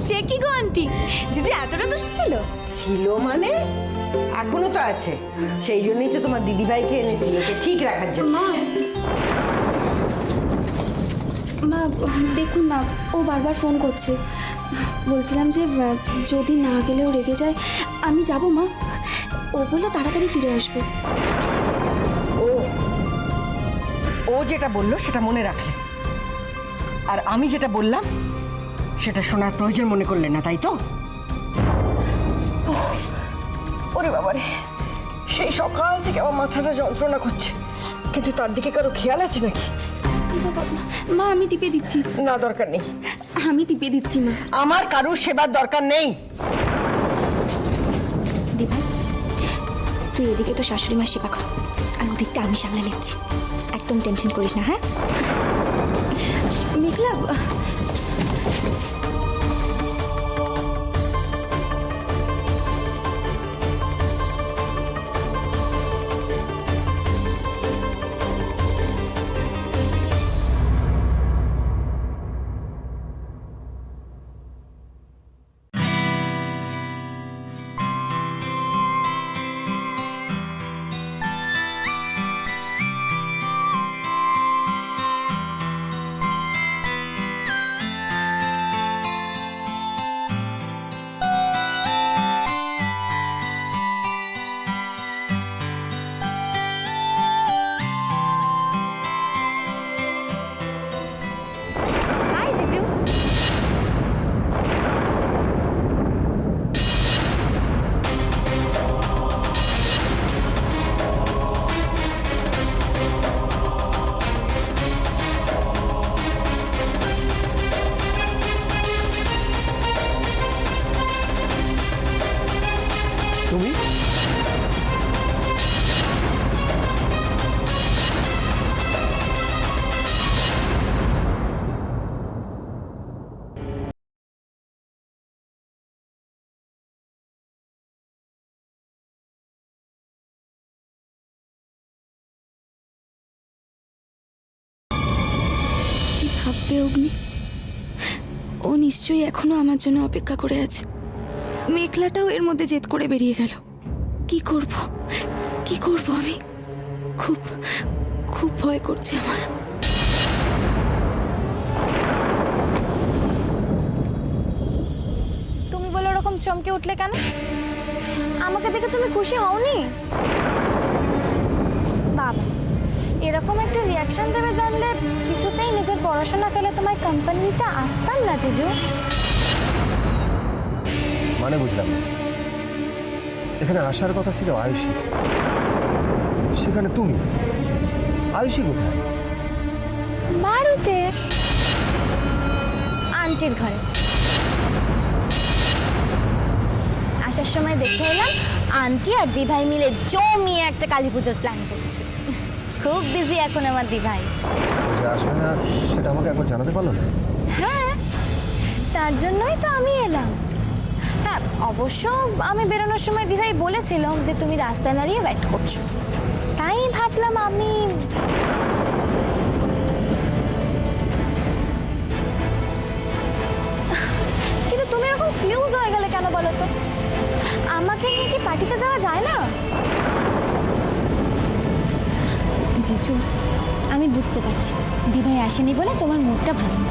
সে কি গো আন্টি, দিদি এতটা দুষ্ট ছিল? ছিল মানে এখনো তো আছে, সেই জন্যই তো তোমার দিদিভাইকে এনেছি ওকে ঠিক রাখার জন্য। মা দেখুন না, ও বারবার ফোন করছে। বলছিলাম যে যদি না গেলেও রেগে যায়, আমি যাব মা। ও বললো তাড়াতাড়ি ফিরে আসবে। ও ও যেটা বললো সেটা মনে রাখলে, আর আমি যেটা বললাম সেটা শোনার প্রয়োজন মনে করলে না, তাই তো? ওরে বাবারে, সেই সকাল থেকে আমার মাথাটা যন্ত্রণা করছে, কিন্তু তার দিকে কারো খেয়াল আছে নাকি? মা আমি টিপে দিচ্ছি। না, দরকার নেই। আমি টিপে দিচ্ছি মা। আমার কারোর সেবার দরকার নেই। দিদি তুই এদিকে তো শাশুড়ি মার সেবা কর, আর ওদিকটা আমি সামলে নিচ্ছি। একদম টেনশন করিস না, হ্যাঁ? মেঘলা, হাই জিজু। তুমি কি ভাববে অগ্নি? ও নিশ্চয়ই এখনো আমার জন্য অপেক্ষা করে আছে। মেঘলাটাও এর মধ্যে জেদ করে বেরিয়ে গেল। কি করব, কি করব আমি? খুব খুব ভয় করছে আমার। তুমি বলে ওরকম চমকে উঠলে কেন? আমাকে দেখে তুমি খুশি হওনি? বাবা, এরকম একটা রিয়াকশন দেবে জানলে কিছুতেই নিজের পড়াশোনা ফেলে তোমার কোম্পানিতে আসতাম না জিজু। মানে বুঝলাম না। এখানে আসার কথা ছিল আয়ুষী, সেখানে তুমি। আয়ুষী কোথায়? বাড়িতে, আন্টির ঘরে। আসার সময় দেখে এলাম আন্টি আর দিভাই মিলে জমিয়ে একটা কালী পুজোর প্ল্যান করছে। খুব বিজি এখন আমার দিভাই। যে আসবে না সেটা আমাকে একবার জানাতে পারলো না? হ্যাঁ, তার জন্যই তো আমি এলাম। হ্যাঁ, অবশ্য আমি বেরোনোর সময় দিভাই বলেছিল যে তুমি রাস্তায় দাঁড়িয়ে ওয়েট করছো, তাই ভাবলাম আমি। কিন্তু তুমি এরকম ফিউজ হয়ে গেলে কেন বলো তো? আমাকে নিয়ে কি পার্টিতে যাওয়া যায় না? জিজু, আমি বুঝতে পারছি দিভাই আসেনি বলে তোমার মুডটা ভালো না,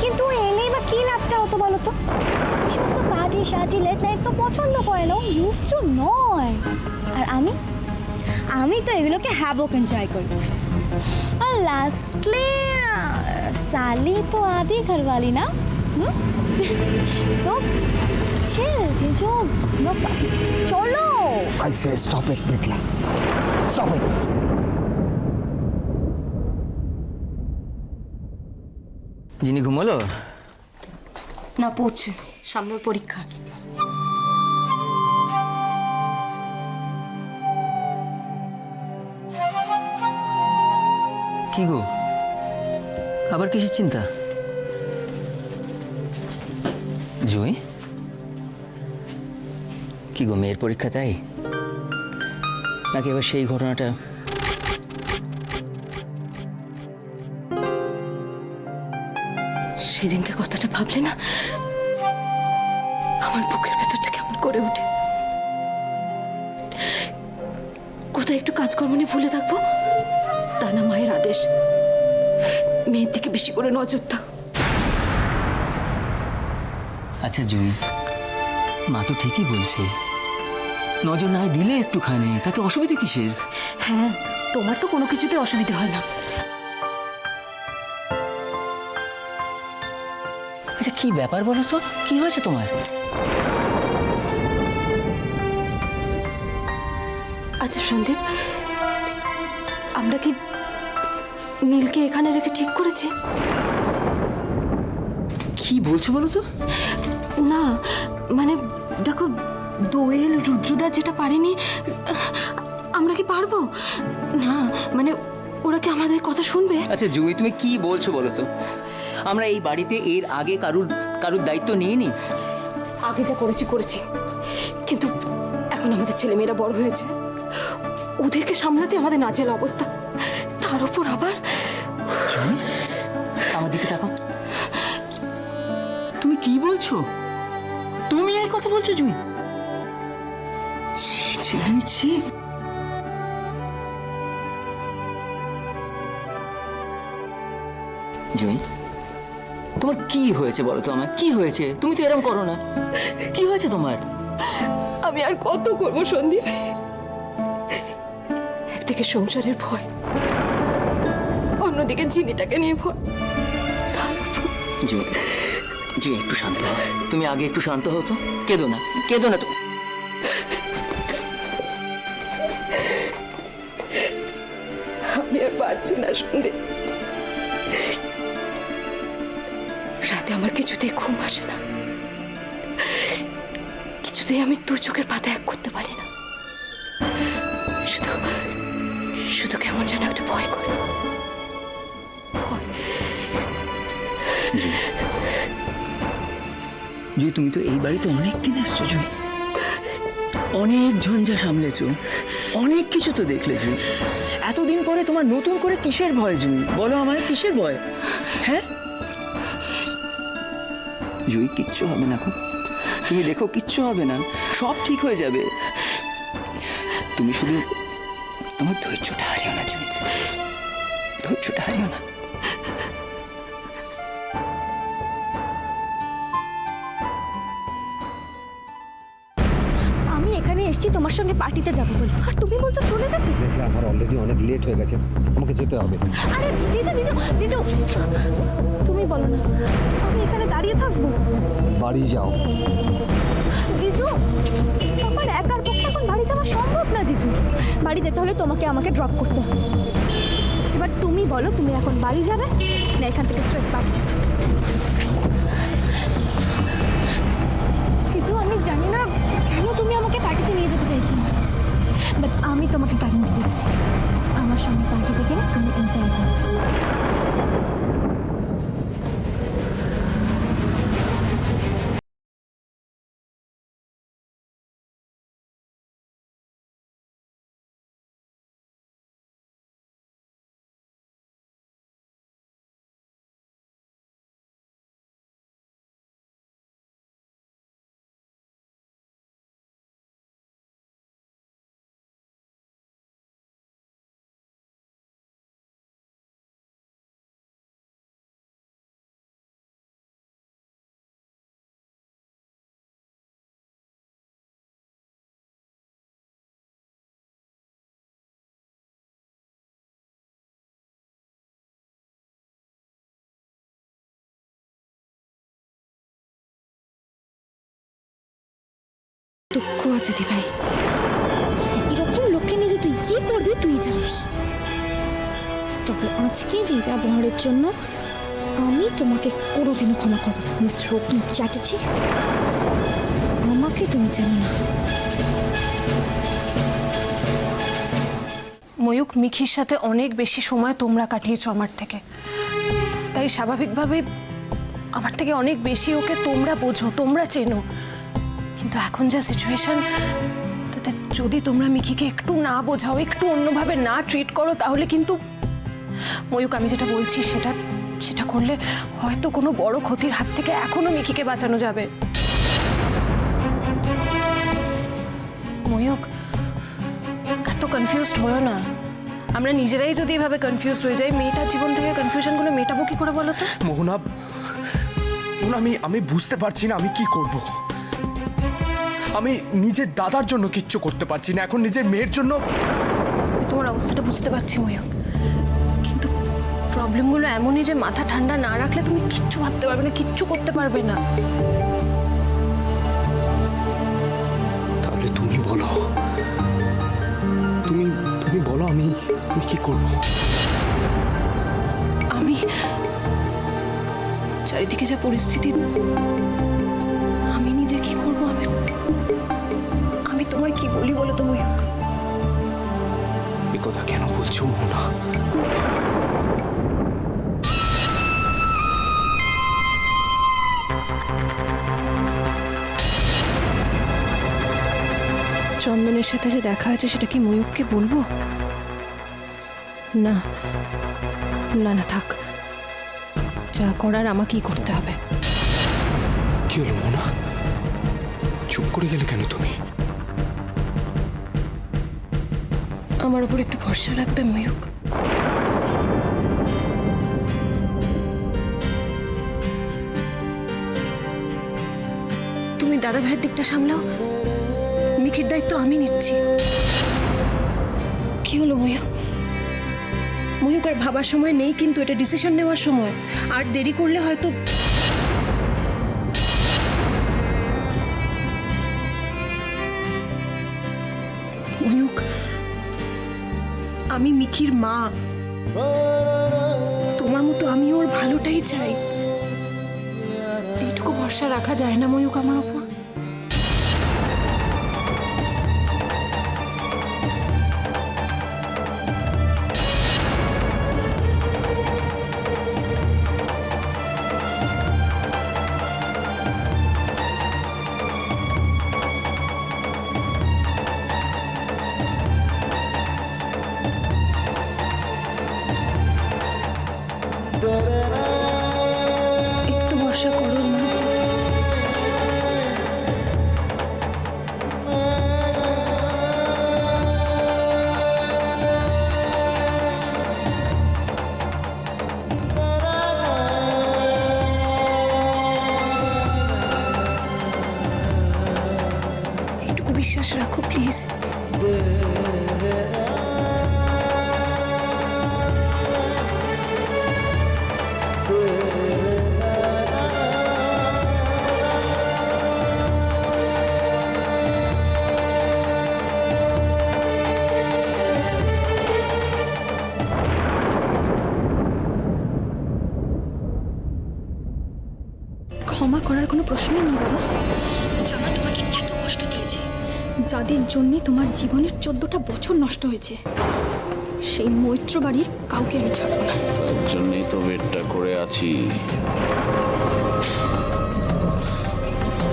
কিন্তু এলেই বা কি লাভটা হতো বলো তো? সমস্ত পার্টি শার্টি লেট নাইট সব পছন্দ করে না, ইউজ টু নয়। আর আমি তো এগুলোকে হ্যাবক এনজয় করি। আর লাস্টলি সালি তো আদি ঘরওয়ালি না। সো চিল জিজু, নো প্রবলেম, চলো। I say stop it Meghla, stop it. Jini ঘুমোলো? না, পড়ছে, সামনের পরীক্ষা। কি গো, আবার কিসের চিন্তা? জুই, কি গো, মেয়ের পরীক্ষা তাই নাকি এবার সেই ঘটনাটা? সেদিনকে কথাটা ভাবলে না আমার বুকের ভেতরটা কেমন করে ওঠে। কোথায় একটু কাজকর্ম নিয়ে ভুলে থাকবো, তা না মায়ের আদেশ মেয়ের দিকে বেশি করে নজর দাও। আচ্ছা জুই, মা তো ঠিকই বলছে, নজর না দিলে একটুখানি, তাতে অসুবিধা কিসের? হ্যাঁ, তোমার তো কোনো কিছুতে অসুবিধা হয় না। আচ্ছা কি ব্যাপার বলো তো, কি হয়েছে তোমার? আচ্ছা সন্দীপ, আমরা কি নীলকে এখানে রেখে ঠিক করেছি? কি বলছো বলো তো? না মানে দেখো, দোয়েল রুদ্রদা যেটা পারেনি আমরা কি পারবো? না মানে ওরা কি আমাদের কথা শুনবে? আচ্ছা জুই, তুমি কি বলছো বলো তো? আমরা এই বাড়িতে এর আগে কারুর দায়িত্ব নিইনি। আগে যা করেছি, কিন্তু এখন আমাদের ছেলেমেয়েরা বড় হয়েছে, ওদেরকে সামলাতে আমাদের নাজেল অবস্থা। তার উপর আবার জুই, আমার দিকে তাকাও। তুমি কি বলছো? তুমি এই কথা বলছো জুই? ছি ছি ছি। জুই, তোমার কি হয়েছে বলো তো? আমার কি হয়েছে? তুমি তো এরকম করো না। কি হয়েছে তোমার? আমি আর কত করবো সন্দীপ? একদিকে সংসারের ভয়, অন্যদিকে জিনিটাকে নিয়ে ভয়। জুই, জুই একটু শান্ত হও। তুমি আগে একটু শান্ত হও তো। কেঁদো না, কেঁদো না তো। আমি আর পারছি না সন্দীপ। রাতে আমার কিছুতেই ঘুম আসে না, কিছুতেই আমি দু চোখের পাতা এক করতে পারি না। শুধু শুধু কেমন যেন একটা ভয় করে। জুই, তুমি তো এই বাড়িতে অনেক দিন এসছো জুই, অনেক ঝঞ্ঝা সামলেছো, অনেক কিছু তো দেখলে জুই। এতদিন পরে তোমার নতুন করে কিসের ভয় জুই? বলো আমায়, কিসের ভয়? হ্যাঁ জুই, কিচ্ছু হবে না গো। তুমি দেখো, কিচ্ছু হবে না, সব ঠিক হয়ে যাবে। তুমি শুধু তোমার ধৈর্যটা হারিও না জুই, ধৈর্যটা হারিও না। আমি এখানে এসেছি তোমার সঙ্গে পার্টিতে যাবো বলে, আর তুমি বলছো চলে যেতে। মেঘলা, আমার অলরেডি অনেক লেট হয়ে গেছে, আমাকে যেতে হবে। আরে জিজু জিজু জিজু, তুমি বলো না আমি এখানে দাঁড়িয়ে থাকবো? বাড়ি যাও। জিজু, আমার একার পক্ষে এখন বাড়ি যাওয়া সম্ভব না জিজু। বাড়ি যেতে হলে তোমাকে আমাকে ড্রপ করতে হবে। এবার তুমি বলো, তুমি এখন বাড়ি যাবে না এখান থেকে স্ট্রেট পার্টিতে যাবে? জিজু, আমি জানি না কেন তুমি আমাকে পার্টিতে নিয়ে যেতে চাইছো না, বাট আমি তোমাকে গ্যারান্টি দিচ্ছি আমার সঙ্গে পার্টিতে গেলে তুমি এনজয় করবে। দুঃখ আছে দিভাই। এরকম লোককে নিয়ে যে তুই কি করবি তুই জানিস। তবে আজকের এই ব্যবহারের জন্য আমি তোমাকে কোনোদিনও ক্ষমা করবো না মিস্টার রোকনাথ চ্যাটার্জি। আমাকে তুমি জানো না। ময়ূক, মিখির সাথে অনেক বেশি সময় তোমরা কাটিয়েছো আমার থেকে, তাই স্বাভাবিকভাবেই আমার থেকে অনেক বেশি ওকে তোমরা বোঝো, তোমরা চেনো। কিন্তু এখন যা সিচুয়েশন, তাতে যদি তোমরা মিখিকে একটু না বোঝাও, একটু অন্যভাবে না ট্রিট করো, তাহলে কিন্তু ময়ূক, আমি যেটা বলছি সেটা করলে হয়তো কোনো বড় ক্ষতির হাত থেকে এখনো মিখিকে বাঁচানো যাবে। ময়ূক, এত কনফিউজড হয়েও না। আমরা নিজেরাই যদি এভাবে কনফিউজড হয়ে যাই, মেয়েটার জীবন থেকে কনফিউশনগুলো মেটাবো কি করে বলো তো? মোহনা, আমি বুঝতে পারছি না আমি কি করব। আমি নিজের দাদার জন্য কিচ্ছু করতে পারছি না, এখন নিজের মেয়ের জন্য। আমি তোমার অবস্থাটা বুঝতে পারছি ময়ূক, কিন্তু প্রবলেমগুলো এমনই যে মাথা ঠান্ডা না রাখলে তুমি কিচ্ছু ভাবতে পারবে না, কিচ্ছু করতে পারবে না। তাহলে তুমি বলো, তুমি বলো আমি কি করব। আমি চারিদিকে যা পরিস্থিতি, আমি নিজে কি করবো? আমি তোমায় কি বলি বলো তো ময়ূক? এই কথা কেন বলছো মোহনা? চন্দনের সাথে যে দেখা হয়েছে সেটা কি ময়ূককে বলবো? না না না, থাক, যা করার আমাকেই করতে হবে। কি হলো মোহনা, চুপ করে গেলে কেন তুমি? আমার উপর একটু ভরসা রাখবে ময়ূক? তুমি দাদা ভাইয়ের দিকটা সামলাও, মিকির দায়িত্ব আমি নিচ্ছি। কি হলো ময়ূক? ময়ূক আর ভাবার সময় নেই, কিন্তু এটা ডিসিশন নেওয়ার সময়। আর দেরি করলে হয়তো ময়ূক, আমি মিকির মা, তোমার মতো আমি ওর ভালোটাই চাই। এইটুকু ভরসা রাখা যায় না ময়ূক আমার ওপর? একটু ভরসা করো না। একটুকু বিশ্বাস রাখো প্লিজ। ক্ষমা করার কোনো প্রশ্নই নেই বাবা। জামা তোমাকে এত কষ্ট দিয়েছে, যাদের জন্যে তোমার জীবনের 14টা বছর নষ্ট হয়েছে, সেই মৈত্র বাড়ির কাউকে আমি ছাড়বো না। তার জন্যই তো বেডটা করে আছি,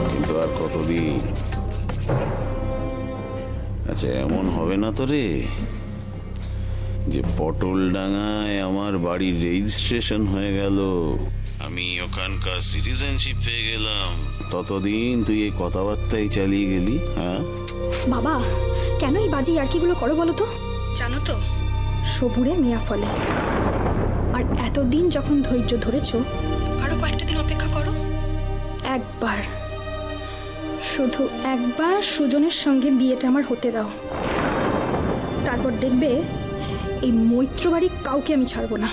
কিন্তু আর কতদিন? আচ্ছা, এমন হবে না তো রে যে পটলডাঙ্গায় আমার বাড়ির রেজিস্ট্রেশন হয়ে গেল, আমি ওখানকার সিটিজেনশিপ পেয়ে গেলাম, ততদিন তুই এই কথাবার্তাই চালিয়ে গেলি? হ্যাঁ বাবা, কেন এই বাজে ইয়ার্কিগুলো করো বলো তো? জানো তো, সবুরে মেয়া ফলে। আর এতদিন যখন ধৈর্য ধরেছো, আরো কয়েকটা দিন অপেক্ষা করো। একবার, শুধু একবার সুজনের সঙ্গে বিয়েটা আমার হতে দাও, তারপর দেখবে এই মৈত্র বাড়ির কাউকে আমি ছাড়বো না।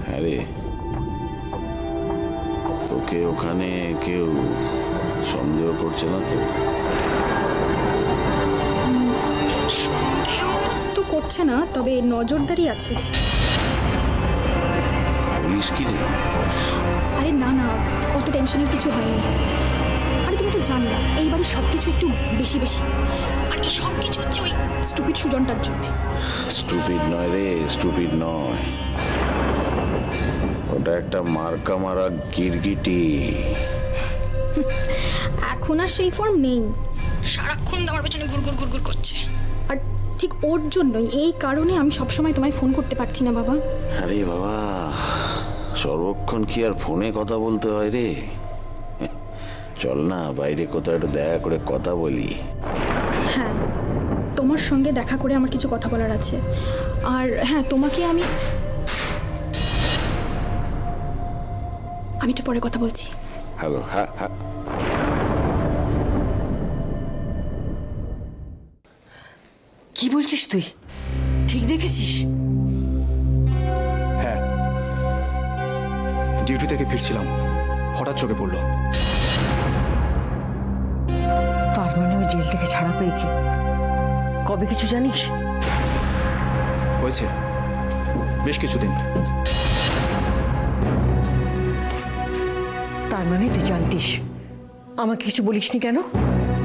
হ্যাঁ রে, তোকে ওখানে কেউ সন্দেহ করছে না তো? সন্দেহ তো করছে না, তবে নজরদারি আছে। পুলিশ কি রে? আরে না না, অত টেনশনের কিছু হয়নি। আরে তুমি তো জানো এই বাড়ির সব কিছু একটু বেশি বেশি, আর এই সব কিছু হচ্ছে ওই স্টুপিড সুজনটার জন্য। স্টুপিড নয় রে, স্টুপিড নয়, ওটা একটা মার্কা মারা গিরগিটি। এখন আর সেই ফর্ম নেই, সারাক্ষণ আমার পেছনে ঘুরঘুর ঘুরঘুর করছে। আর ঠিক ওর জন্যই, এই কারণে আমি সবসময় তোমায় ফোন করতে পারছি না বাবা। আরে বাবা, সর্বক্ষণ কি আর ফোনে কথা বলতে হয় রে? চল না বাইরে কোথাও একটু দেখা করে কথা বলি। হ্যাঁ, তোমার সঙ্গে দেখা করে আমার কিছু কথা বলার আছে। আর হ্যাঁ, তোমাকে আমি একটু পরে কথা বলছি। হ্যালো, হ্যাঁ হ্যাঁ। কি বলছিস তুই? ঠিক দেখেছিস? হ্যাঁ, ডিউটি থেকে ফিরছিলাম, হঠাৎ চোখে পড়লো। তার মানে ও জেল থেকে ছাড়া পেয়েছে। কবে কিছু জানিস? হয়েছে বেশ কিছুদিন। তার মানে তুই জানতিস, আমাকে কিছু বলিসনি কেন?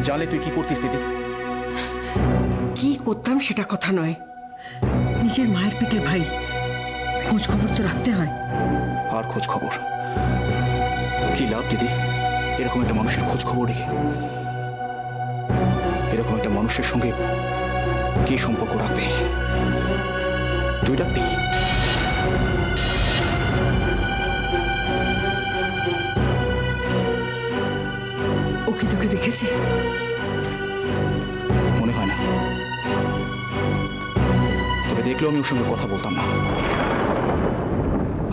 জানলে তুই কি করতিস দিদি? কি করতাম সেটা কথা নয়, নিজের মায়ের পেটের ভাই, খোঁজ খবর তো রাখতে হয়। আর খোঁজ খবর কি লাভ দিদি? এরকম একটা মানুষের খোঁজ খবর রেখে এরকম একটা মানুষের সঙ্গে কি সম্পর্ক রাখবে? তুই রাখবি? ও কি তোকে দেখেছে? মনে হয় না, তবে দেখলেও আমি ওর সঙ্গে কথা বলতাম না।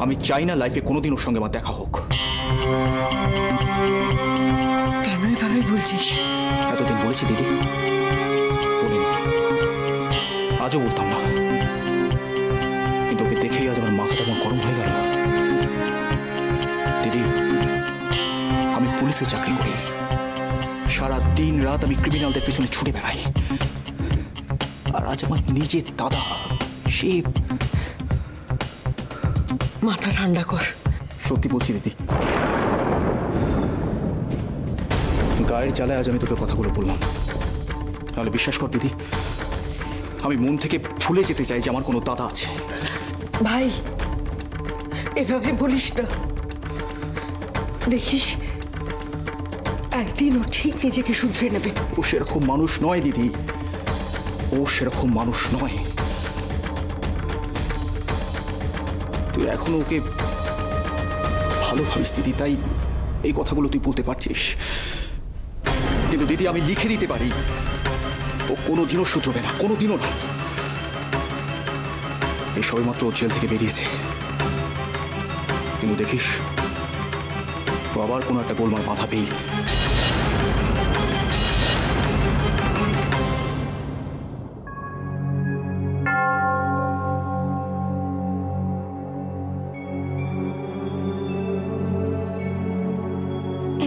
আমি চাই না লাইফে কোনোদিন ওর সঙ্গে আমার দেখা হোক। কেন এভাবে বলছিস? এতদিন বলেছি দিদি, বলিনি, আজও বলতাম না, কিন্তু ওকে দেখেই আজ আমার মাথাটা আমার গরম হয়ে গেল। দিদি, আমি পুলিশে চাকরি করি, সারা দিন রাত আমি ক্রিমিনালদের পিছনে ছুটে বেড়াই, আর আজ আমার নিজের দাদা, সে... মাথা ঠান্ডা কর। সত্যি বলছি দিদি, গায়ের জ্বালায় আজ আমি তোকে কথাগুলো বললাম। নাহলে বিশ্বাস কর দিদি, আমি মন থেকে ভুলে যেতে চাই যে আমার কোনো দাদা আছে। ভাই, এভাবে বলিস না। দেখিস, একদিন ও ঠিক নিজেকে শুধরে নেবে। ও সেরকম মানুষ নয় দিদি, ও সেরকম মানুষ নয়। তুই এখনো ওকে ভালো ভাবিস দিদি, তাই এই কথাগুলো তুই বলতে পারছিস। কিন্তু দিদি, আমি লিখে দিতে পারি, ও কোনোদিনও শুধরবে না, কোনোদিনও না। এই সবেমাত্র ও জেল থেকে বেরিয়েছে, কিন্তু দেখিস ও আবার কোনো একটা গোলমাল বাঁধাবেই।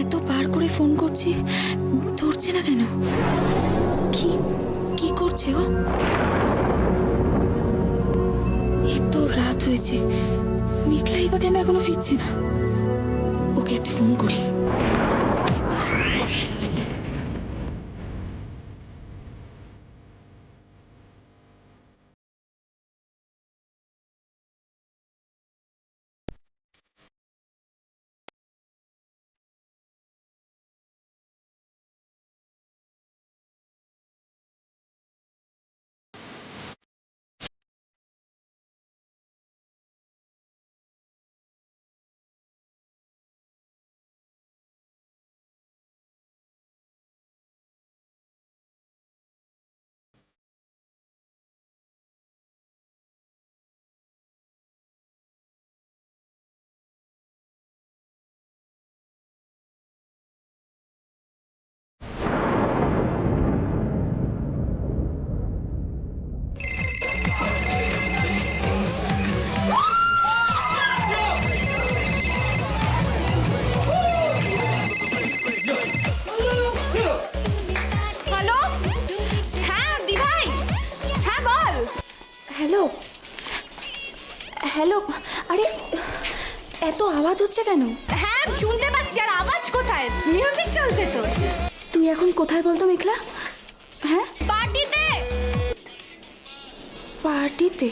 এত বার করে ফোন করছি, ধরছে না কেন? কি কি করছে ও? এত রাত হয়েছে, মেঘলাই বা কেন এখনো ফিরছে না? ওকে একটা ফোন করি। হ্যালো হ্যালো, আরে এত আওয়াজ হচ্ছে কেন? হ্যাঁ শুনতে পাচ্ছি, আর আওয়াজ কোথায়? মিউজিক চলছে তো। তুই এখন কোথায় বলতো মেঘলা? হ্যাঁ, পার্টিতে। পার্টিতে?